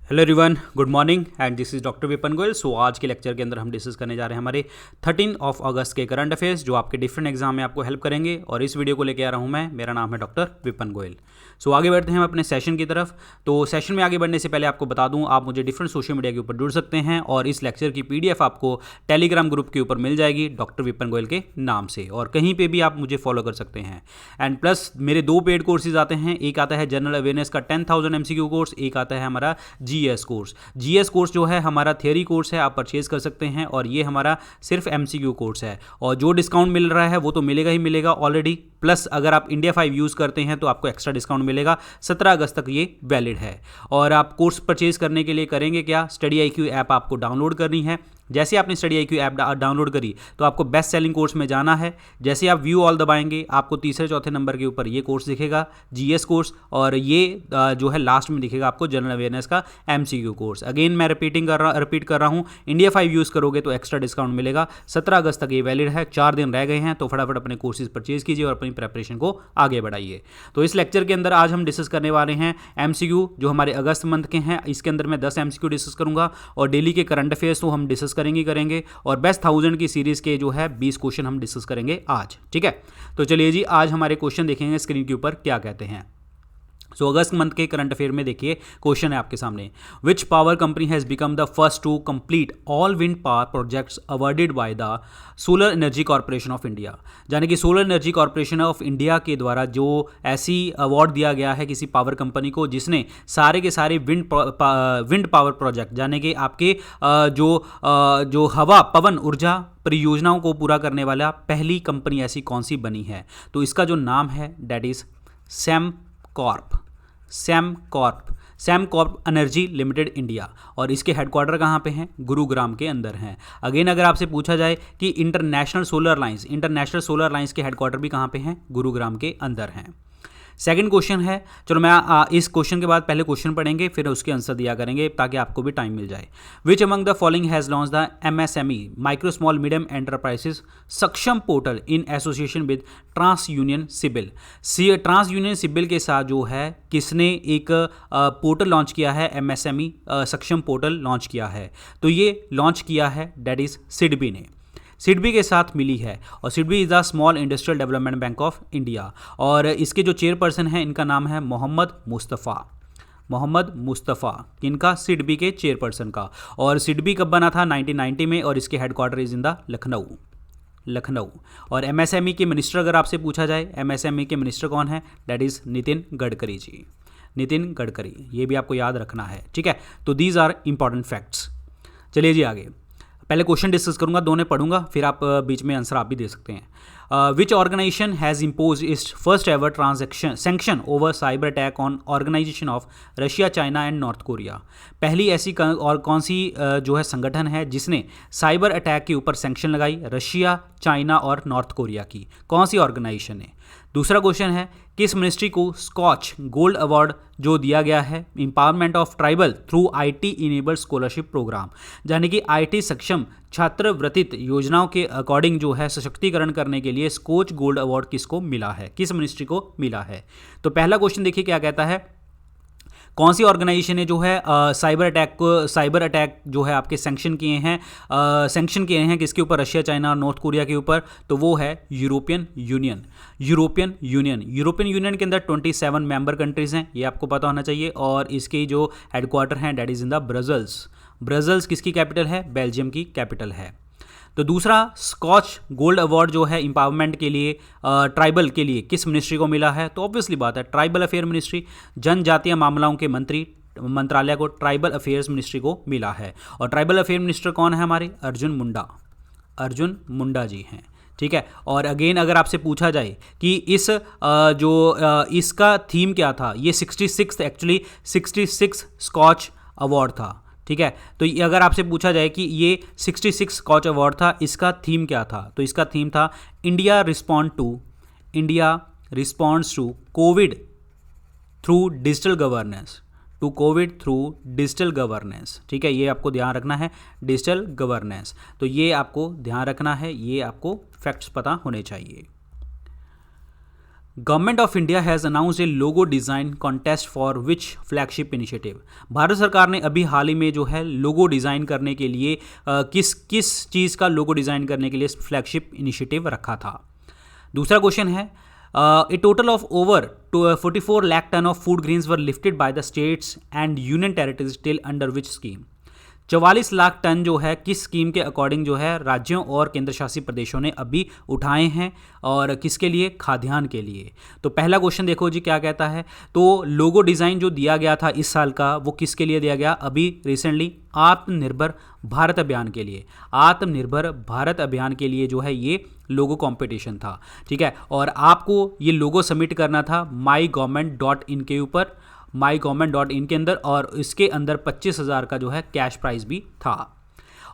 Hello everyone, good morning and this is doctor Vipan Goyal. So आज के lecture के अंदर हम डिस्कस करने जा रहे हैं हमारे 13 ऑफ अगस्त के करंट अफेयर्स जो आपके डिफरेंट एग्जाम में आपको हेल्प करेंगे। और इस वीडियो को लेकर आ रहा हूं मैं, मेरा नाम है डॉक्टर विपन गोयल। सो आगे बढ़ते हैं हम अपने सेशन की तरफ। तो सेशन में आगे बढ़ने से पहले आपको बता दूं, आप मुझे डिफरेंट सोशल मीडिया के ऊपर जुड़ सकते हैं और इस लेक्चर की पीडीएफ आपको टेलीग्राम ग्रुप के ऊपर मिल जाएगी डॉक्टर विपन गोयल के नाम से, और कहीं पर भी आप मुझे फॉलो कर सकते हैं। एंड प्लस मेरे दो पेड कोर्सेज आते हैं, एक आता है जनरल अवेयरनेस का 10,000 MCQ कोर्स, एक आता है हमारा जीएस कोर्स। जीएस कोर्स जो है हमारा थियरी कोर्स है, आप परचेज कर सकते हैं, और ये हमारा सिर्फ एमसीक्यू कोर्स है। और जो डिस्काउंट मिल रहा है वो तो मिलेगा ही मिलेगा ऑलरेडी, प्लस अगर आप इंडिया 5 यूज़ करते हैं तो आपको एक्स्ट्रा डिस्काउंट मिलेगा। 17 अगस्त तक ये वैलिड है। और आप कोर्स परचेज करने के लिए करेंगे क्या, स्टडी IQ ऐप आपको डाउनलोड करनी है। जैसे आपने स्टडी IQ ऐप डाउनलोड करी तो आपको बेस्ट सेलिंग कोर्स में जाना है। जैसे आप व्यू ऑल दबाएंगे आपको तीसरे चौथे नंबर के ऊपर ये कोर्स दिखेगा, जीएस कोर्स, और ये जो है लास्ट में दिखेगा आपको जनरल अवेयरनेस का MCQ कोर्स। अगेन मैं रिपीट कर रहा हूँ, इंडिया 5 यूज़ करोगे तो एक्स्ट्रा डिस्काउंट मिलेगा। 17 अगस्त तक ये वैलिड है, 4 दिन रह गए हैं, तो फटाफट अपने कोर्सेज परचेज कीजिए और अपनी प्रेपरेशन को आगे बढ़ाइए। तो इस लेक्चर के अंदर आज हम डिस्कस करने वाले हैं MCQ जो हमारे अगस्त मंथ के हैं। इसके अंदर मैं 10 MCQ डिस्कस करूंगा, और डेली के करंट अफेयर्स तो हम डिस्कस करेंगे, और बेस्ट 1000 की सीरीज के जो है 20 क्वेश्चन हम डिस्कस करेंगे आज। ठीक है, तो चलिए जी, आज हमारे क्वेश्चन देखेंगे स्क्रीन के ऊपर क्या कहते हैं। सो अगस्त मंथ के करंट अफेयर में देखिए, क्वेश्चन है आपके सामने, which power company has become the first to complete all wind power projects awarded by the Solar Energy Corporation of India. यानी कि Solar Energy Corporation of India के द्वारा जो ऐसी अवार्ड दिया गया है किसी पावर कंपनी को जिसने सारे के सारे विंड पावर प्रोजेक्ट, यानी कि आपके जो हवा पवन ऊर्जा परियोजनाओं को पूरा करने वाला पहली कंपनी ऐसी कौन सी बनी है। तो इसका जो नाम है that is Sembcorp Energy Limited India. और इसके हेडक्वार्टर कहाँ पे हैं, गुरुग्राम के अंदर हैं। अगेन अगर आपसे पूछा जाए कि इंटरनेशनल सोलर लाइंस के हेडक्वार्टर भी कहाँ पे हैं, गुरुग्राम के अंदर हैं। सेकंड क्वेश्चन है, चलो मैं इस क्वेश्चन के बाद पहले क्वेश्चन पढ़ेंगे फिर उसके आंसर दिया करेंगे ताकि आपको भी टाइम मिल जाए। Which among the following has launch the MSME micro small medium enterprises Saksham portal in association with TransUnion CIBIL के साथ जो है किसने एक पोर्टल लॉन्च किया है, MSME सक्षम पोर्टल लॉन्च किया है। तो ये लॉन्च किया है डेट इज सिडबी ने, सिडबी के साथ मिली है। और SIDBI is the small industrial development bank of India, और इसके जो चेयरपर्सन हैं इनका नाम है मोहम्मद मुस्तफ़ा, किनका, सिडबी के चेयरपर्सन का। और सिडबी कब बना था, 1990 में, और इसके headquarter is in the Lucknow. और MSME के मिनिस्टर अगर आपसे पूछा जाए, MSME के मिनिस्टर कौन है, दैट इज़ नितिन गडकरी जी, नितिन गडकरी, ये भी आपको याद रखना है। ठीक है, तो दीज आर इंपॉर्टेंट फैक्ट्स। चलिए जी आगे, पहले क्वेश्चन डिस्कस करूंगा, दोनों पढ़ूंगा, फिर आप बीच में आंसर आप भी दे सकते हैं। Which organisation has impose its first ever sanction over cyber attack on organisation of Russia, China and North Korea. पहली ऐसी और कौन सी जो है संगठन है जिसने साइबर अटैक के ऊपर सैंक्शन लगाई, रशिया, चाइना और नॉर्थ कोरिया की, कौन सी ऑर्गेनाइजेशन है। दूसरा क्वेश्चन है, किस मिनिस्ट्री को स्कॉच गोल्ड अवार्ड जो दिया गया है empowerment of tribal through IT enabled scholarship programme, यानी कि IT सक्षम छात्रवृत्ति योजनाओं के अकॉर्डिंग जो है सशक्तिकरण करने के लिए स्कॉच गोल्ड अवार्ड किसको मिला है, किस मिनिस्ट्री को मिला है। तो पहला क्वेश्चन देखिए क्या कहता है, कौन सी ऑर्गेनाइजेशन है जो है साइबर अटैक जो है आपके सैंक्शन किए हैं किसके ऊपर, रशिया, चाइना और नॉर्थ कोरिया के ऊपर। तो वो है यूरोपियन यूनियन के अंदर 27 मेंबर कंट्रीज़ हैं, ये आपको पता होना चाहिए। और इसके जो हेडक्वार्टर हैं डेट इज़ इन द ब्रजल्स किसकी कैपिटल है, बेल्जियम की कैपिटल है। तो दूसरा, स्कॉच गोल्ड अवार्ड जो है एम्पावरमेंट के लिए ट्राइबल के लिए किस मिनिस्ट्री को मिला है। तो ऑब्वियसली बात है ट्राइबल अफेयर मिनिस्ट्री, जनजातीय मामलों के मंत्रालय को ट्राइबल अफेयर्स मिनिस्ट्री को मिला है। और ट्राइबल अफेयर मिनिस्टर कौन है हमारे, अर्जुन मुंडा जी हैं। ठीक है, और अगेन अगर आपसे पूछा जाए कि इसका थीम क्या था, ये 66 स्कॉच अवार्ड था। ठीक है, तो अगर आपसे पूछा जाए कि ये 66 स्कॉच अवार्ड था, इसका थीम क्या था, तो इसका थीम था India responds to COVID through digital governance. ठीक है, ये आपको ध्यान रखना है, डिजिटल गवर्नेंस, तो ये आपको ध्यान रखना है, ये आपको फैक्ट्स पता होने चाहिए। Government of India has announced A logo design contest for which flagship initiative. Bharat सरकार ने अभी हाल ही में जो है लोगो डिज़ाइन करने के लिए किस चीज़ का लोगो डिज़ाइन करने के लिए फ्लैगशिप इनिशिएटिव रखा था। दूसरा क्वेश्चन है a total of over 44 lakh tonne of food grains were lifted by the states and union territories till under which scheme. 44 lakh tonne जो है किस स्कीम के अकॉर्डिंग जो है राज्यों और केंद्र शासित प्रदेशों ने अभी उठाए हैं और किसके लिए? खाद्यान्न के लिए। तो पहला क्वेश्चन देखो जी क्या कहता है, तो लोगो डिज़ाइन जो दिया गया था इस साल का वो किसके लिए दिया गया? अभी रिसेंटली आत्मनिर्भर भारत अभियान के लिए। आत्मनिर्भर भारत अभियान के लिए जो है ये लोगो कंपटीशन था, ठीक है। और आपको ये लोगो सबमिट करना था mygovernment.in के ऊपर, mygovernment.in के अंदर, और इसके अंदर 25,000 का जो है कैश प्राइस भी था।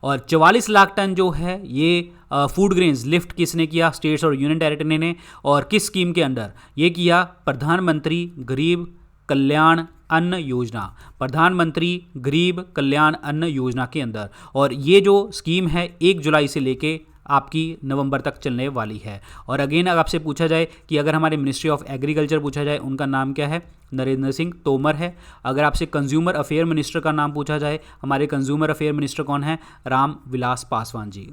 और 44 लाख टन जो है ये फूड ग्रेन्स लिफ्ट किसने किया? स्टेट्स और यूनियन टेरिटरी ने। और किस स्कीम के अंदर ये किया? प्रधानमंत्री गरीब कल्याण अन्न योजना, प्रधानमंत्री गरीब कल्याण अन्न योजना के अंदर। और ये जो स्कीम है 1 जुलाई से लेके आपकी नवंबर तक चलने वाली है। और अगेन अगर आपसे पूछा जाए कि अगर हमारे मिनिस्ट्री ऑफ एग्रीकल्चर पूछा जाए, उनका नाम क्या है? नरेंद्र सिंह तोमर है। अगर आपसे कंज्यूमर अफेयर मिनिस्टर का नाम पूछा जाए, हमारे कंज्यूमर अफेयर मिनिस्टर कौन है? रामविलास पासवान जी,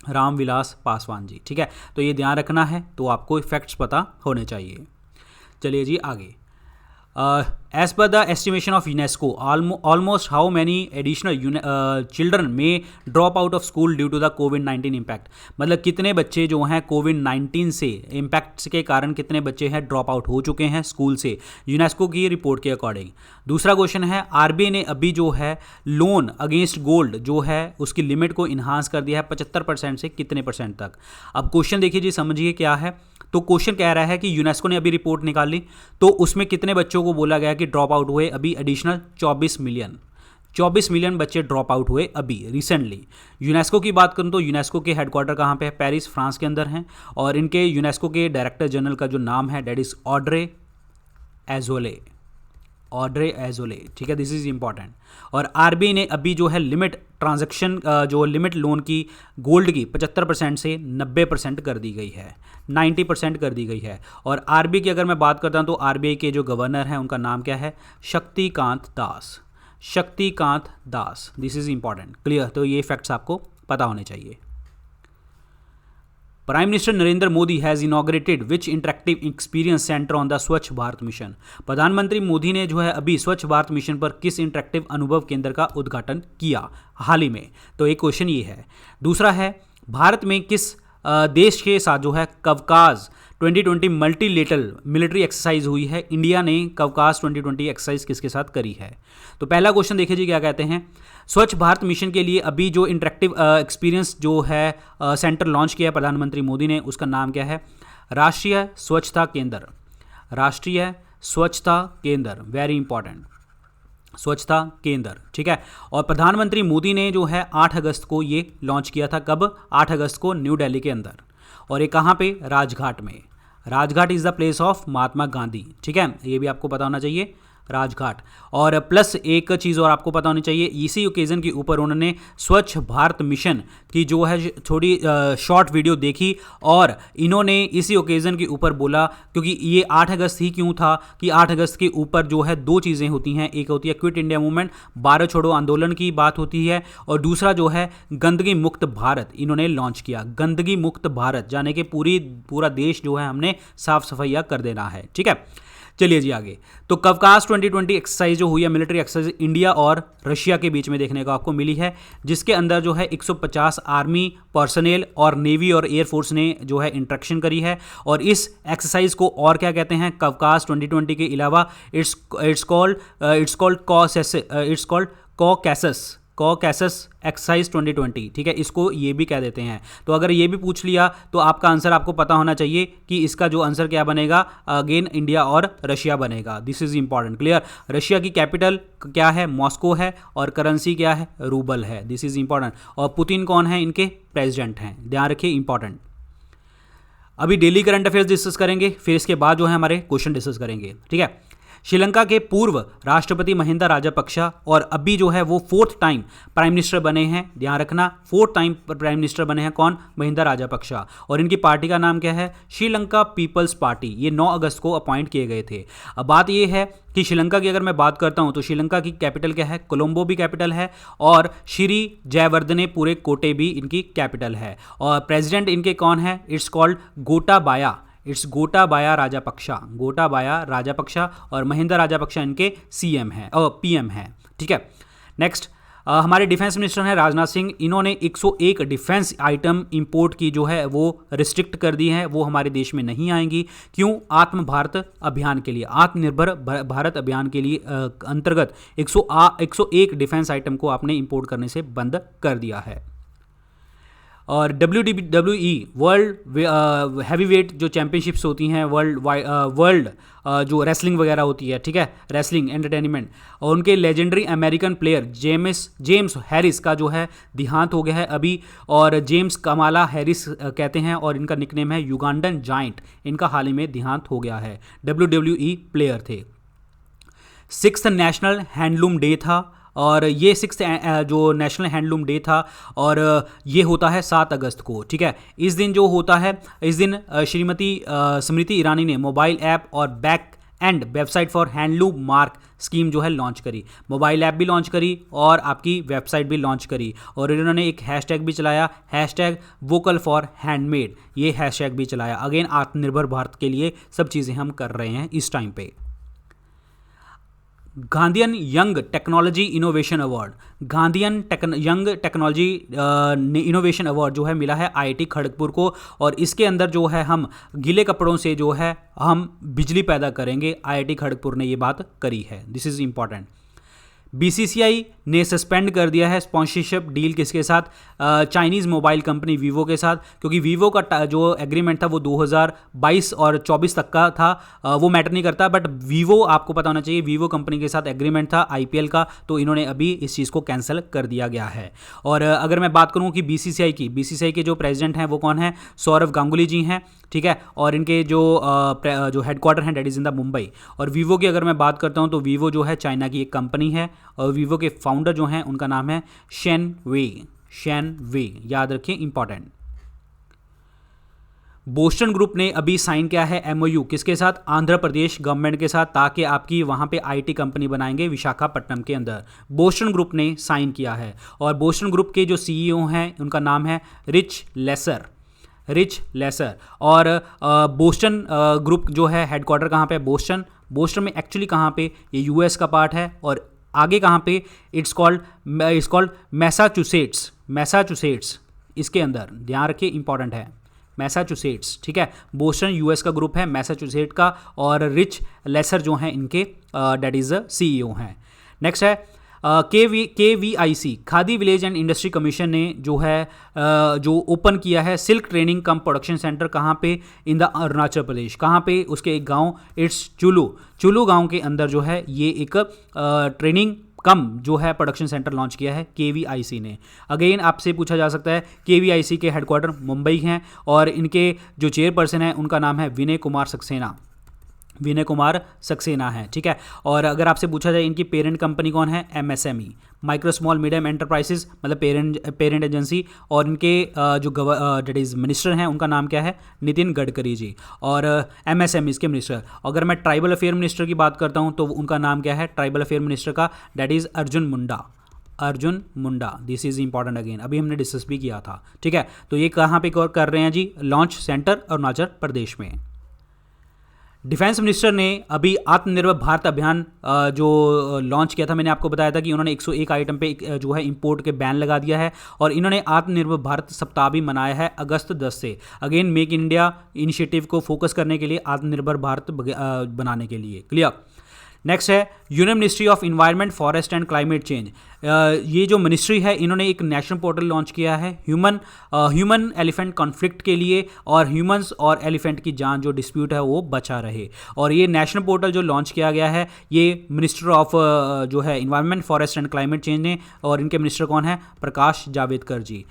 रामविलास पासवान जी, ठीक है। तो ये ध्यान रखना है, तो आपको फैक्ट्स पता होने चाहिए। चलिए जी आगे। As per the estimation of UNESCO, almost how many additional children may drop out of school due to the COVID-19 impact? मतलब कितने बच्चे जो हैं कोविड-19 से इम्पैक्ट के कारण कितने बच्चे हैं ड्रॉप आउट हो चुके हैं स्कूल से, यूनेस्को की रिपोर्ट के अकॉर्डिंग। दूसरा क्वेश्चन है आरबीआई ने अभी जो है लोन अगेंस्ट गोल्ड जो है उसकी लिमिट को इन्हांस कर दिया है 75% से कितने परसेंट तक। अब क्वेश्चन देखिए जी, समझिए क्या है। तो क्वेश्चन कह रहा है कि यूनेस्को ने अभी रिपोर्ट निकाली, तो उसमें कितने बच्चों को बोला गया कि ड्रॉप आउट हुए अभी एडिशनल 24 मिलियन बच्चे ड्रॉप आउट हुए अभी रिसेंटली। यूनेस्को की बात करूं तो यूनेस्को के हेडक्वार्टर कहां पे है? पेरिस फ्रांस के अंदर हैं। और इनके यूनेस्को के डायरेक्टर जनरल का जो नाम है डेट इज ऑड्रे एजोले, ठीक है, दिस इज इंपॉर्टेंट। और आरबीआई ने अभी जो है लिमिट ट्रांजैक्शन जो लिमिट लोन की गोल्ड की 75% से 90% कर दी गई है, 90% कर दी गई है। और आरबीआई की अगर मैं बात करता हूं तो आरबीआई के जो गवर्नर हैं उनका नाम क्या है? Shaktikanta Das, this is important, clear. तो ये फैक्ट्स आपको पता होने चाहिए। Prime minister Narendra Modi has inaugurated which interactive experience centre on the स्वच्छ भारत मिशन। प्रधानमंत्री मोदी ने जो है अभी स्वच्छ भारत मिशन पर किस इंटरेक्टिव अनुभव केंद्र का उद्घाटन किया हाल ही में? तो एक क्वेश्चन ये है। दूसरा है भारत में किस देश के साथ जो है कवकाज 2020 मल्टीलेटरल मिलिट्री एक्सरसाइज हुई है? इंडिया ने कवकाज 2020 एक्सरसाइज किसके साथ करी है? तो पहला क्वेश्चन देखिए जी क्या कहते हैं। स्वच्छ भारत मिशन के लिए अभी जो इंटरेक्टिव एक्सपीरियंस जो है सेंटर लॉन्च किया प्रधानमंत्री मोदी ने, उसका नाम क्या है? राष्ट्रीय स्वच्छता केंद्र, वेरी इंपॉर्टेंट, स्वच्छता केंद्र, ठीक है। और प्रधानमंत्री मोदी ने जो है 8 अगस्त को ये लॉन्च किया था। कब? 8 अगस्त को न्यू दिल्ली के अंदर। और ये कहाँ पे? राजघाट में। Rajghat is the place of Mahatma Gandhi, ठीक है, ये भी आपको पता होना चाहिए, राजघाट। और प्लस एक चीज़ और आपको पता होनी चाहिए, इसी ओकेज़न के ऊपर उन्होंने स्वच्छ भारत मिशन की जो है थोड़ी शॉर्ट वीडियो देखी और इन्होंने इसी ओकेज़न के ऊपर बोला, क्योंकि ये 8 अगस्त ही क्यों था कि 8 अगस्त के ऊपर जो है 2 चीज़ें होती हैं, एक होती है क्विट इंडिया मूवमेंट, भारत छोड़ो आंदोलन की बात होती है, और दूसरा जो है गंदगी मुक्त भारत इन्होंने लॉन्च किया। गंदगी मुक्त भारत यानी कि पूरा देश जो है हमने साफ सफाइया कर देना है, ठीक है। चलिए जी आगे। तो कवकास 2020 एक्सरसाइज जो हुई है मिलिट्री एक्सरसाइज इंडिया और रशिया के बीच में देखने को आपको मिली है, जिसके अंदर जो है 150 आर्मी पर्सनेल और नेवी और एयरफोर्स ने जो है इंट्रैक्शन करी है। और इस एक्सरसाइज को और क्या कहते हैं? कवकास 2020 के अलावा इट्स कॉल्ड कॉकेसस एक्सरसाइज 2020, ठीक है, इसको ये भी कह देते हैं। तो अगर ये भी पूछ लिया तो आपका आंसर आपको पता होना चाहिए कि इसका जो आंसर क्या बनेगा? अगेन इंडिया और रशिया बनेगा, this is important, clear. Russia की कैपिटल क्या है? मॉस्को है, और करेंसी क्या है? रूबल है, दिस इज इंपॉर्टेंट। और पुतिन कौन है? इनके प्रेसिडेंट हैं, ध्यान रखिए, इंपॉर्टेंट। अभी डेली करंट अफेयर्स डिस्कस करेंगे, फिर इसके बाद जो है हमारे क्वेश्चन डिस्कस करेंगे, ठीक है। श्रीलंका के पूर्व राष्ट्रपति महिंदा राजपक्षा और अभी जो है वो 4th टाइम प्राइम मिनिस्टर बने हैं, ध्यान रखना 4th टाइम प्राइम मिनिस्टर बने हैं कौन, महिंदा राजपक्षा। और इनकी पार्टी का नाम क्या है, श्रीलंका पीपल्स पार्टी। ये 9 अगस्त को अपॉइंट किए गए थे। अब बात ये है कि श्रीलंका की अगर मैं बात करता हूं तो श्रीलंका की कैपिटल क्या है, कोलंबो भी कैपिटल है और श्री जयवर्धने पूरे कोटे भी इनकी कैपिटल है। और प्रेसिडेंट इनके कौन है, it's called Gotabaya, it's Gotabaya Rajapaksa, Gotabaya Rajapaksa. और महिंदा राजपक्षा इनके सीएम हैं और पीएम हैं, ठीक है। नेक्स्ट हमारे डिफेंस मिनिस्टर हैं राजनाथ सिंह। इन्होंने 101 डिफेंस आइटम इंपोर्ट की जो है वो रिस्ट्रिक्ट कर दी है, वो हमारे देश में नहीं आएंगी। क्यों, आत्म भारत अभियान के लिए, आत्मनिर्भर भारत अभियान के लिए अंतर्गत 101 डिफेंस आइटम को आपने इंपोर्ट करने से बंद कर दिया है। और WWE वर्ल्ड हैवी वेट जो चैंपियनशिप्स होती हैं, वर्ल्ड जो रेसलिंग वगैरह होती है, ठीक है, रेसलिंग एंटरटेनमेंट, और उनके legendary American player James Harris का जो है देहांत हो गया है अभी। और जेम्स कमाला हैरिस कहते हैं और इनका निकनेम है युगांडन जाइंट। इनका हाल ही में देहांत हो गया है, WWE प्लेयर थे। 6th नेशनल हैंडलूम डे था और ये 6th जो नेशनल हैंडलूम डे था और ये होता है 7 अगस्त को, ठीक है। इस दिन जो होता है, इस दिन श्रीमती स्मृति ईरानी ने मोबाइल ऐप और back and website for handloom mark scheme जो है लॉन्च करी। मोबाइल ऐप भी लॉन्च करी और आपकी वेबसाइट भी लॉन्च करी। और इन्होंने एक हैशटैग भी चलाया, हैशटैग वोकल फॉर हैंडमेड, ये हैशटैग भी चलाया। अगेन आत्मनिर्भर भारत के लिए सब चीज़ें हम कर रहे हैं इस टाइम पे। Gandhian young technology innovation award, Gandhian young technology innovation award जो है मिला है IIT खड़गपुर को। और इसके अंदर जो है हम गीले कपड़ों से जो है हम बिजली पैदा करेंगे, IIT खड़गपुर ने ये बात करी है। This is important. BCCI ने सस्पेंड कर दिया है स्पॉन्सरशिप डील किसके साथ, चाइनीज़ मोबाइल कंपनी वीवो के साथ, क्योंकि वीवो का जो एग्रीमेंट था वो 2022 और 24 तक का था। वो मैटर नहीं करता, बट वीवो आपको पता होना चाहिए, वीवो कंपनी के साथ एग्रीमेंट था IPL का, तो इन्होंने अभी इस चीज़ को कैंसिल कर दिया गया है। और अगर मैं बात करूँ कि BCCI के जो प्रेसिडेंट हैं वो कौन है, सौरव गांगुली जी हैं, ठीक है। और इनके जो हेडक्वार्टर हैं that is in the Mumbai. और वीवो की अगर मैं बात करता हूँ तो वीवो जो है चाइना की एक कंपनी है और वीवो के फाउंडर जो हैं उनका नाम है शेन वे, याद रखिए, इंपॉर्टेंट। बोस्टन ग्रुप ने अभी साइन किया है MOU किसके साथ, आंध्र प्रदेश गवर्नमेंट के साथ, ताकि आपकी वहाँ पे IT कंपनी बनाएंगे विशाखापट्टनम के अंदर। बोस्टन ग्रुप ने साइन किया है। और बोस्टन ग्रुप के जो CEO हैं उनका नाम है रिच लेसर। और बोस्टन ग्रुप जो है हेडक्वार्टर कहाँ पे, बोस्टन में एक्चुअली कहाँ पे, ये US का पार्ट है। और आगे कहाँ पे, इट्स कॉल्ड मैसाचुसेट्स, इसके अंदर ध्यान रखिए, इंपॉर्टेंट है, मैसाचुसेट्स, ठीक है। बोस्टन US का ग्रुप है मैसाचुसेट का। और रिच लेसर जो हैं इनके डेट इज़ CEO हैं। नेक्स्ट है KVIC, khadi village and industry commission ने जो है जो ओपन किया है सिल्क ट्रेनिंग कम प्रोडक्शन सेंटर, कहाँ पे, इन द अरुणाचल प्रदेश। कहाँ पे, उसके एक गांव, इट्स चुलू गांव के अंदर जो है ये एक ट्रेनिंग कम जो है प्रोडक्शन सेंटर लॉन्च किया है KVIC ने। अगेन आपसे पूछा जा सकता है, KVIC के हेडक्वार्टर मुंबई हैं और इनके जो चेयरपर्सन हैं उनका नाम है विनय कुमार सक्सेना है, ठीक है। और अगर आपसे पूछा जाए इनकी पेरेंट कंपनी कौन है, MSME, micro small medium enterprises, मतलब पेरेंट एजेंसी। और इनके जो डेट इज़ मिनिस्टर हैं उनका नाम क्या है, नितिन गडकरी जी। और MSME इसके मिनिस्टर। अगर मैं ट्राइबल अफेयर मिनिस्टर की बात करता हूँ तो उनका नाम क्या है, ट्राइबल अफेयर मिनिस्टर का, that is Arjun Munda. This is important, again अभी हमने डिस्कस भी किया था, ठीक है। तो ये कहाँ पे कर रहे हैं जी, लॉन्च सेंटर अरुणाचल प्रदेश में। डिफेंस मिनिस्टर ने अभी आत्मनिर्भर भारत अभियान जो लॉन्च किया था, मैंने आपको बताया था कि उन्होंने 101 आइटम पे जो है इंपोर्ट के बैन लगा दिया है। और इन्होंने आत्मनिर्भर भारत सप्ताह भी मनाया है अगस्त 10 से। Again make in India initiative को फोकस करने के लिए, आत्मनिर्भर भारत बनाने के लिए। क्लियर। नेक्स्ट है union ministry of environment, forest and climate change. ये जो मिनिस्ट्री है इन्होंने एक नेशनल पोर्टल लॉन्च किया है ह्यूमन एलिफेंट कॉन्फ्लिक्ट के लिए, और ह्यूमंस और एलिफेंट की जान जो डिस्प्यूट है वो बचा रहे। और ये नेशनल पोर्टल जो लॉन्च किया गया है ये मिनिस्टर ऑफ जो है environment, forest and climate change ने। और इनके मिनिस्टर कौन है, प्रकाश जावड़ेकर जी,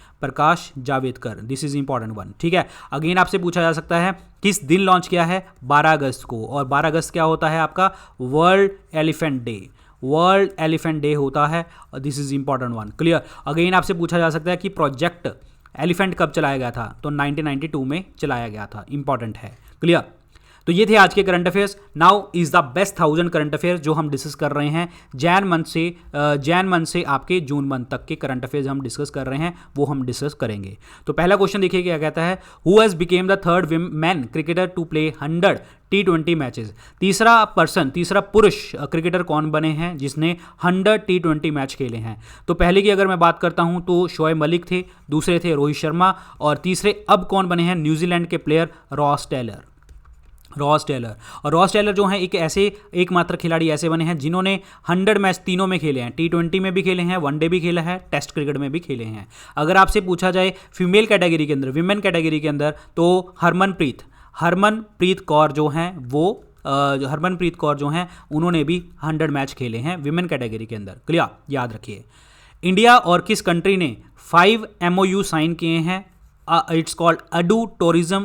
दिस इज इंपॉर्टेंट वन, ठीक है। अगेन आपसे पूछा जा सकता है किस दिन लॉन्च किया है? 12 अगस्त को। और 12 अगस्त क्या होता है आपका? World elephant day. World elephant day होता है। This is important one. Clear? Again आपसे पूछा जा सकता है कि प्रोजेक्ट एलिफेंट कब चलाया गया था? तो 1992 में चलाया गया था। इंपॉर्टेंट है। क्लियर? तो ये थे आज के current affairs. Now is the best 1000 current affairs जो हम डिस्कस कर रहे हैं। जैन मंथ से आपके जून मंथ तक के करंट अफेयर्स हम डिस्कस कर रहे हैं, वो हम डिस्कस करेंगे। तो पहला क्वेश्चन देखिए क्या कहता है, who has become the third man cricketer to play 100 T20 matches. तीसरा पुरुष क्रिकेटर कौन बने हैं जिसने 100 T20 मैच खेले हैं? तो पहले की अगर मैं बात करता हूं तो शोएब मलिक थे, दूसरे थे रोहित शर्मा, और तीसरे अब कौन बने हैं? न्यूजीलैंड के प्लेयर रॉस टेलर। और रॉस टेलर जो हैं एकमात्र खिलाड़ी ऐसे बने हैं जिन्होंने 100 मैच तीनों में खेले हैं। T20 में भी खेले हैं, वनडे भी खेला है, टेस्ट क्रिकेट में भी खेले हैं। अगर आपसे पूछा जाए फीमेल कैटेगरी के अंदर, विमेन कैटेगरी के अंदर, तो हरमनप्रीत कौर जो हैं उन्होंने भी 100 मैच खेले हैं विमेन कैटेगरी के अंदर। क्लियर? याद रखिए। इंडिया और किस कंट्री ने 5 MOU साइन किए हैं? It's called Adu tourism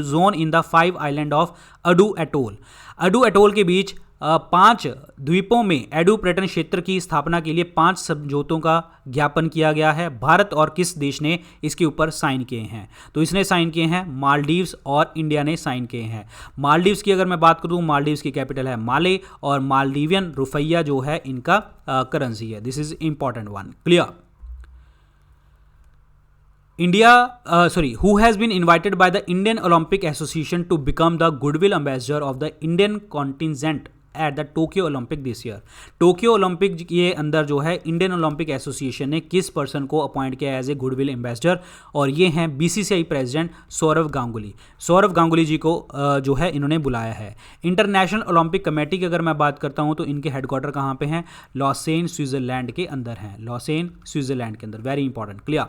zone in the 5 island of Adu Atoll. Adu Atoll के बीच 5 द्वीपों में एडू पर्यटन क्षेत्र की स्थापना के लिए 5 समझौतों का ज्ञापन किया गया है। भारत और किस देश ने इसके ऊपर साइन किए हैं? तो इसने साइन किए हैं मालदीव्स और इंडिया ने साइन किए हैं। मालदीव्स की अगर मैं बात करूं, मालदीव्स की कैपिटल है माले और मालदीवियन रुपया जो है इनका करेंसी है। This is important one. Clear? who has been invited by the Indian Olympic Association to become the goodwill ambassador of the Indian contingent at the Tokyo Olympic this year? Tokyo Olympic के अंदर जो है Indian Olympic association ने किस person को appoint किया as a goodwill ambassador? और ये हैं BCCI प्रेसिडेंट सौरव गांगुली जी को जो है इन्होंने बुलाया है। इंटरनेशनल ओलंपिक कमेटी की अगर मैं बात करता हूँ तो इनके हेडक्वार्टर कहाँ पे हैं? लॉसेन स्विट्जरलैंड के अंदर हैं। Very important. Clear?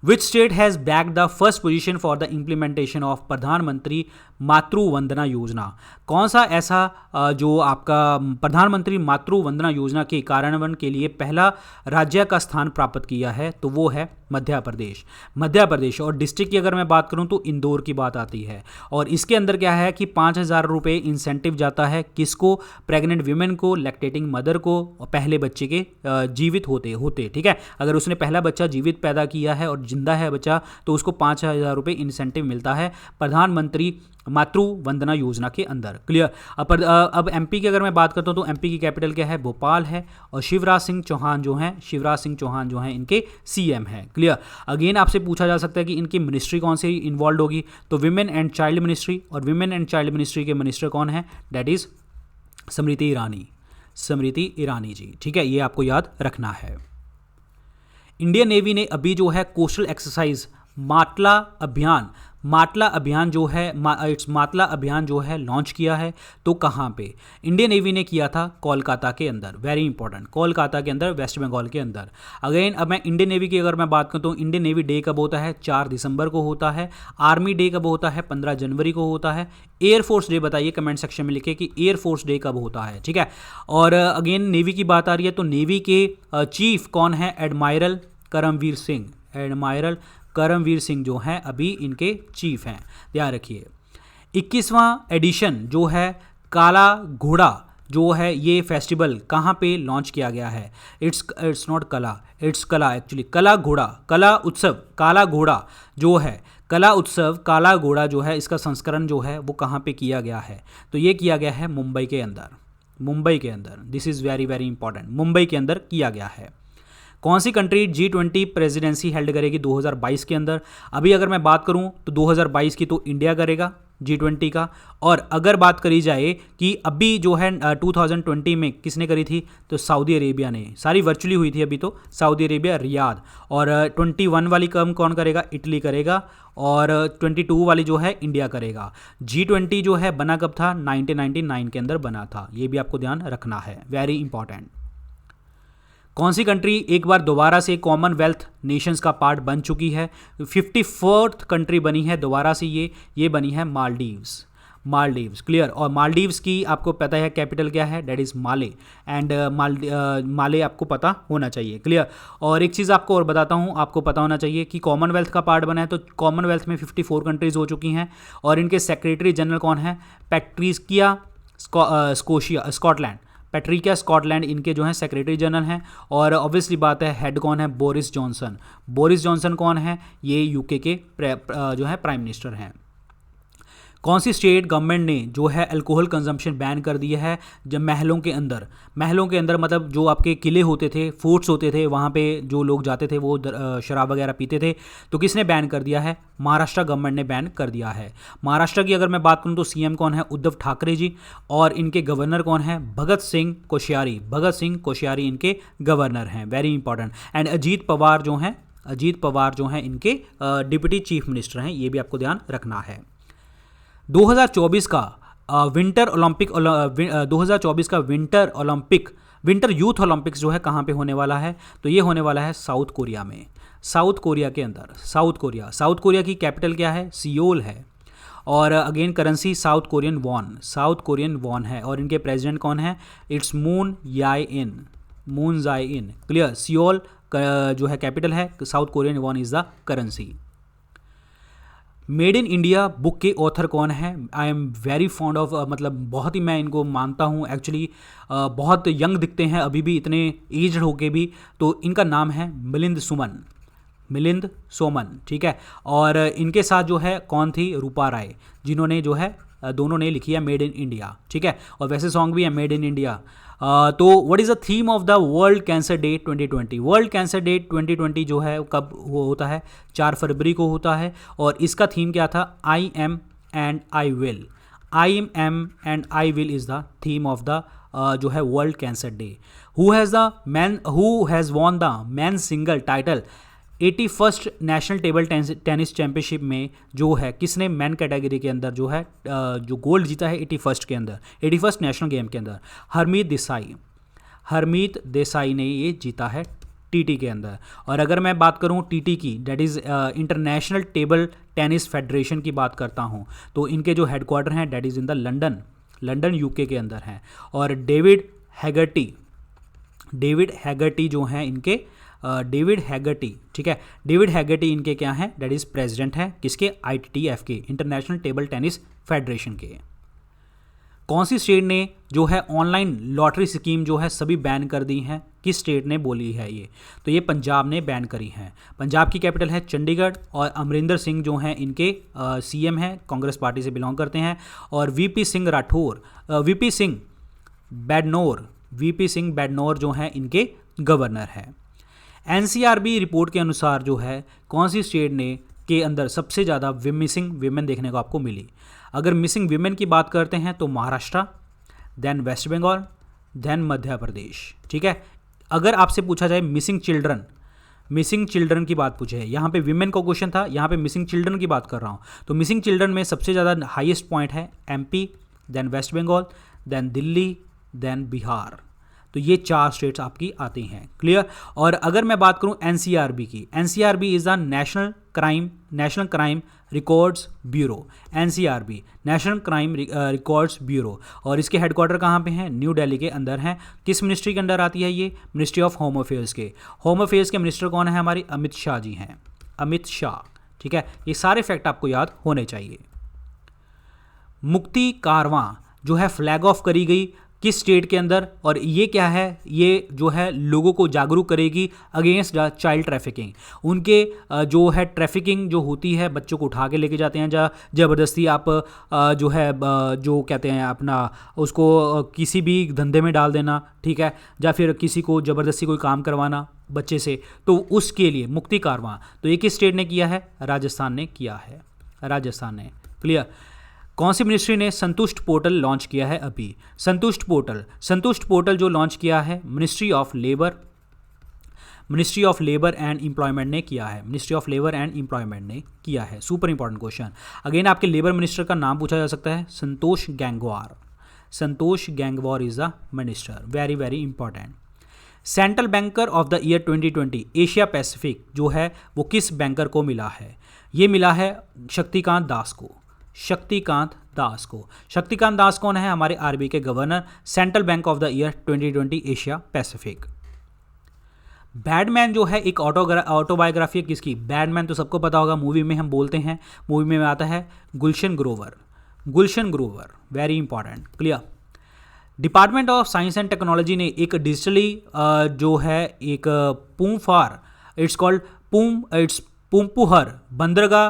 Which state has backed the first position for the implementation of प्रधानमंत्री मातृ वंदना योजना? कौन सा ऐसा जो आपका प्रधानमंत्री मातृ वंदना योजना के कार्यान्वयन के लिए पहला राज्य का स्थान प्राप्त किया है? तो वो है मध्य प्रदेश। और डिस्ट्रिक्ट की अगर मैं बात करूं तो इंदौर की बात आती है। और इसके अंदर क्या है कि 5,000 रुपये इंसेंटिव जाता है किसको? प्रेग्नेंट वीमेन को, लैक्टेटिंग मदर को, पहले बच्चे के जीवित होते। ठीक है? अगर उसने पहला बच्चा जीवित पैदा किया है और जिंदा है बच्चा तो उसको 5,000 रुपये इंसेंटिव मिलता है प्रधानमंत्री मातृ वंदना योजना के अंदर। क्लियर? अब MP की अगर मैं बात करता हूँ तो MP की कैपिटल क्या है? भोपाल है। और शिवराज सिंह चौहान जो हैं इनके CM हैं। क्लियर? अगेन आपसे पूछा जा सकता है कि इनकी मिनिस्ट्री कौन सी इन्वॉल्व होगी? तो विमेन एंड चाइल्ड मिनिस्ट्री। और विमेन एंड चाइल्ड मिनिस्ट्री के मिनिस्टर कौन है? That is Smriti Irani ji. ठीक है? ये आपको याद रखना है। इंडियन नेवी ने अभी जो है कोस्टल एक्सरसाइज मातला अभियान जो है लॉन्च किया है। तो कहाँ पे? इंडियन नेवी ने किया था कोलकाता के अंदर। Very important. कोलकाता के अंदर, वेस्ट बंगाल के अंदर। अगेन अब मैं इंडियन नेवी की अगर मैं बात करूँ तो इंडियन नेवी डे कब होता है? 4 दिसंबर को होता है। आर्मी डे कब होता है? 15 जनवरी को होता है। एयरफोर्स डे बताइए कमेंट सेक्शन में लिखे कि एयरफोर्स डे कब होता है। ठीक है? और अगेन नेवी की बात आ रही है तो नेवी के चीफ कौन है? एडमायरल करमवीर सिंह जो हैं अभी इनके चीफ हैं। ध्यान रखिए। 21वां एडिशन जो है काला घोड़ा जो है ये फेस्टिवल कहाँ पे लॉन्च किया गया है? इट्स नॉट कला, इट्स कला एक्चुअली। कला उत्सव काला घोड़ा जो है इसका संस्करण जो है वो कहाँ पे किया गया है? तो ये किया गया है मुंबई के अंदर। This is very very important. Mumbai के अंदर किया गया है। कौन सी कंट्री G20 प्रेसिडेंसी हेल्ड करेगी 2022 के अंदर? अभी अगर मैं बात करूं तो 2022 की तो इंडिया करेगा G20 का। और अगर बात करी जाए कि अभी जो है 2020 में किसने करी थी? तो सऊदी अरेबिया ने। सारी वर्चुअली हुई थी अभी तो। Saudi Arabia, Riyadh. और 21 वाली कौन करेगा? इटली करेगा। और 22 वाली जो है इंडिया करेगा। G20 जो है बना कब था? 1999 के अंदर बना था। ये भी आपको ध्यान रखना है। Very important. कौन सी कंट्री एक बार दोबारा से कॉमनवेल्थ नेशंस का पार्ट बन चुकी है? 54th कंट्री बनी है दोबारा से। ये बनी है मालदीव्स, क्लियर। और मालदीव्स की आपको पता है कैपिटल क्या है, डेट इज़ माले। एंड माले आपको पता होना चाहिए, क्लियर। और एक चीज़ आपको और बताता हूँ, आपको पता होना चाहिए कि कॉमनवेल्थ का पार्ट बना है, तो कॉमनवेल्थ में 54 कंट्रीज़ हो चुकी हैं। और इनके सेक्रेटरी जनरल कौन है, पैट्रिकिया स्कॉटलैंड, पैट्रिकिया स्कॉटलैंड इनके जो हैं सेक्रेटरी जनरल हैं। और ऑब्वियसली बात है हेड कौन है, बोरिस जॉनसन। बोरिस जॉनसन कौन है, ये यूके के जो है प्राइम मिनिस्टर हैं। कौन सी स्टेट गवर्नमेंट ने जो है अल्कोहल कंजम्पशन बैन कर दिया है, जब महलों के अंदर मतलब जो आपके किले होते थे, फोर्ट्स होते थे, वहाँ पे जो लोग जाते थे वो शराब वगैरह पीते थे, तो किसने बैन कर दिया है, महाराष्ट्र गवर्नमेंट ने बैन कर दिया है। महाराष्ट्र की अगर मैं बात करूँ तो सीएम कौन है, उद्धव ठाकरे जी। और इनके गवर्नर कौन है, भगत सिंह कोश्यारी इनके गवर्नर हैं, very important. And Ajit Pawar जो हैं इनके डिप्टी चीफ मिनिस्टर हैं, ये भी आपको ध्यान रखना है। 2024 का विंटर यूथ ओलंपिक्स जो है कहाँ पे होने वाला है, तो ये होने वाला है साउथ कोरिया में, साउथ कोरिया की कैपिटल क्या है, सियोल है। और again currency south Korean von है। और इनके प्रेसिडेंट कौन है, इट्स मून जाए इन, क्लियर। सियोल जो है कैपिटल है, south Korean von is the currency. Made in India book के ऑथर कौन है, I am very fond of, मतलब बहुत ही मैं इनको मानता हूँ एक्चुअली, बहुत यंग दिखते हैं अभी भी, इतने एज्ड होके भी। तो इनका नाम है मिलिंद सोमन, ठीक है। और इनके साथ जो है कौन थी, रूपा राय, जिन्होंने जो है दोनों ने लिखी है मेड इन इंडिया, ठीक है। और वैसे सॉन्ग भी है मेड इन इंडिया। तो what is the theme of the world cancer day 2020, world cancer day 2020 जो है कब वो होता है, 4 फरवरी को होता है। और इसका थीम क्या था, I am and I will is the theme of the जो है world cancer day. Who has won the man single title 81st national table tennis championship में जो है किसने मैन कैटेगरी के अंदर जो है जो गोल्ड जीता है 81st नेशनल गेम के अंदर, हरमीत देसाई ने ये जीता है टीटी के अंदर। और अगर मैं बात करूं टीटी की, that is international table tennis federation की बात करता हूं, तो इनके जो हेडक्वार्टर हैं that is in the London UK के अंदर हैं। और डेविड हैगर्टी जो हैं इनके डेविड हैगर्टी इनके क्या हैं, डेट इज़ प्रेसिडेंट हैं किसके, ITTF के, इंटरनेशनल टेबल टेनिस फेडरेशन के। कौन सी स्टेट ने जो है ऑनलाइन लॉटरी स्कीम जो है सभी बैन कर दी हैं, किस स्टेट ने बोली है ये, तो ये पंजाब ने बैन करी हैं। पंजाब की कैपिटल है चंडीगढ़। और अमरिंदर सिंह जो हैं इनके CM हैं, कांग्रेस पार्टी से बिलोंग करते हैं। और वीपी सिंह बैडनोर जो हैं इनके गवर्नर हैं। NCRB रिपोर्ट के अनुसार जो है कौन सी स्टेट ने के अंदर सबसे ज़्यादा मिसिंग वीमेन देखने को आपको मिली। अगर मिसिंग वीमेन की बात करते हैं तो Maharashtra, then waste Bengal, then Madhya Pradesh, ठीक है। अगर आपसे पूछा जाए मिसिंग चिल्ड्रन की बात पूछे, यहाँ पे वीमेन का क्वेश्चन था, यहाँ पे मिसिंग चिल्ड्रन की बात कर रहा हूँ, तो मिसिंग चिल्ड्रन में सबसे ज़्यादा हाईएस्ट पॉइंट है MP, then waste Bengal, then Delhi, then Bihar. तो ये 4 स्टेट्स आपकी आती हैं, क्लियर। और अगर मैं बात करूं NCRB की, NCRB is the national crime records bureau, NCRB national crime records bureau. और इसके हेडक्वार्टर कहाँ पे हैं, न्यू दिल्ली के अंदर हैं। किस मिनिस्ट्री के अंदर आती है ये, मिनिस्ट्री ऑफ होम अफेयर्स के मिनिस्टर कौन है हमारी, अमित शाह जी हैं, ठीक है। ये सारे फैक्ट आपको याद होने चाहिए। मुक्ति कारवां जो है फ्लैग ऑफ करी गई किस स्टेट के अंदर, और ये क्या है, ये जो है लोगों को जागरूक करेगी अगेंस्ट चाइल्ड ट्रैफिकिंग। उनके जो है ट्रैफिकिंग जो होती है, बच्चों को उठा के लेके जाते हैं, ज़बरदस्ती आप जो है जो कहते हैं अपना उसको किसी भी धंधे में डाल देना, ठीक है, या फिर किसी को ज़बरदस्ती कोई काम करवाना बच्चे से, तो उसके लिए मुक्ति कारवां, तो ये किस स्टेट ने किया है, राजस्थान ने किया है, क्लियर। कौन सी मिनिस्ट्री ने संतुष्ट पोर्टल लॉन्च किया है अभी, संतुष्ट पोर्टल जो लॉन्च किया है ministry of labour and employment ने किया है, सुपर इंपॉर्टेंट क्वेश्चन। अगेन आपके लेबर मिनिस्टर का नाम पूछा जा सकता है, Santosh Gangwar is the minister, very very important. Central banker of the year 2020 Asia Pacific जो है वो किस बैंकर को मिला है, ये मिला है शक्तिकांत दास को। शक्तिकांत दास कौन है? हमारे आरबीआई के governor, central bank of the year 2020 Asia Pacific. Badman जो है एक ऑटोबायोग्राफी है किसकी? बैडमैन तो सबको पता होगा, मूवी में हम बोलते हैं, मूवी में आता है Gulshan Grover. Gulshan Grover very important, clear. Department of science and technology ने एक डिजिटली जो है एक पूमफार, इट्स कॉल्ड पूमपुहर बंदरगाह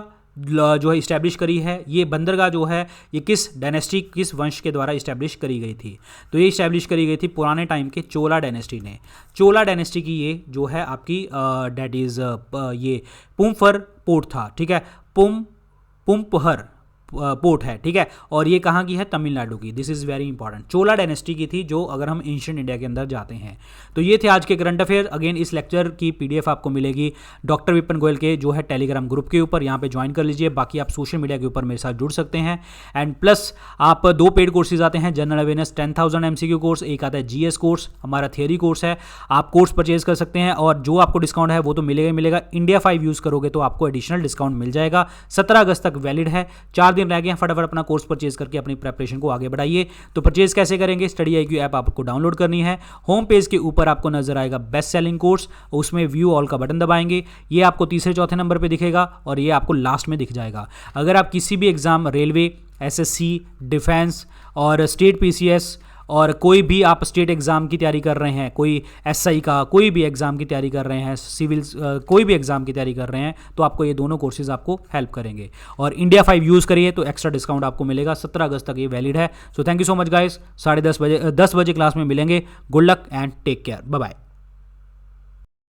जो है इस्टेब्लिश करी है। ये बंदरगाह जो है ये किस डायनेस्टी, किस वंश के द्वारा इस्टेब्लिश करी गई थी? तो ये इस्टेब्लिश करी गई थी पुराने टाइम के चोला डायनेस्टी ने। चोला डायनेस्टी की ये जो है आपकी डेट इज़ ये पूमफर पोर्ट था, ठीक है, पूमपुहर पोर्ट है, ठीक है। और ये कहाँ की है? तमिलनाडु की। This is very important. Chola dynasty की थी, जो अगर हम एंशिएंट इंडिया के अंदर जाते हैं। तो ये थे आज के करंट अफेयर। अगेन इस लेक्चर की पीडीएफ आपको मिलेगी डॉक्टर विपिन गोयल के जो है टेलीग्राम ग्रुप के ऊपर, यहाँ पे ज्वाइन कर लीजिए। बाकी आप सोशल मीडिया के ऊपर मेरे साथ जुड़ सकते हैं। एंड प्लस आप 2 पेड कोर्सेज आते हैं, जनरल अवेयरनेस 10,000 MCQ कोर्स, एक आता है GS कोर्स, हमारा थियरी कोर्स है। आप कोर्स परचेज कर सकते हैं और जो आपको डिस्काउंट है वो तो मिलेगा ही मिलेगा। इंडिया 5 यूज़ करोगे तो आपको एडिशनल डिस्काउंट मिल जाएगा। 17 अगस्त तक वैलिड है, 4 दिन रह गए हैं। फटाफट अपना कोर्स परचेज करके अपनी प्रिपरेशन को आगे बढ़ाइए। तो परचेज कैसे करेंगे? स्टडी IQ ऐप आपको डाउनलोड करनी है। होम पेज के ऊपर आपको नजर आएगा बेस्ट सेलिंग कोर्स, उसमें व्यू ऑल का बटन दबाएंगे, ये आपको तीसरे चौथे नंबर पे दिखेगा और ये आपको लास्ट में दिख जाएगा। अगर आप किसी भी एग्जाम, रेलवे, SSC, डिफेंस और स्टेट PCS और कोई भी आप स्टेट एग्ज़ाम की तैयारी कर रहे हैं, कोई SI का कोई भी एग्ज़ाम की तैयारी कर रहे हैं, सिविल कोई भी एग्ज़ाम की तैयारी कर रहे हैं, तो आपको ये दोनों कोर्सेज आपको हेल्प करेंगे। और इंडिया 5 यूज़ करिए तो एक्स्ट्रा डिस्काउंट आपको मिलेगा। 17 अगस्त तक ये वैलिड है। So thank you so much guys. 10:30 बजे क्लास में मिलेंगे। Good luck and take care, bye bye.